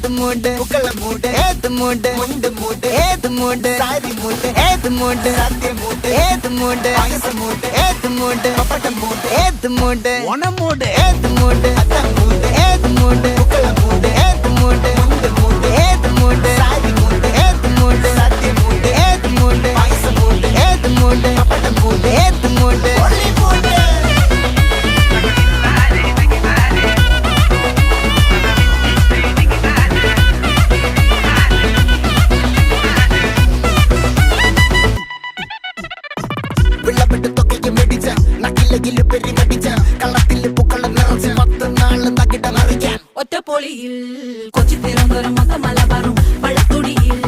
ഏത് മൂട് പുക്കള മൂട് ഏത് മൂട് മുണ്ട് മൂട് ഏത് മൂട് സാരി മൂട് ഏത് മൂട് സത്യ മൂട് ഏത് മൂട് പായസ മൂട് ഏത് മൂട് പപ്പടം മൂട് ഏത് മൂട് ഓണം മൂട് ഏത് മൂട് അത്തം മൂട് ഏത് മൂട് പുക്കള മൂട് ഏത് മൂട് മുണ്ട് മൂട് ഏത് മൂട് സാരി മൂട് ഏത് മൂട് സത്യ മൂട് ഏത് മൂട് പായസ മൂട് ഏത് മൂട് പപ്പടം മൂട് ഏത് മൂട് ഒറ്റപ്പൊളിയിൽ കൊച്ചി തിരുവനന്തപുരം മൊത്തം മലബാറും വള്ളത്തുടിയിൽ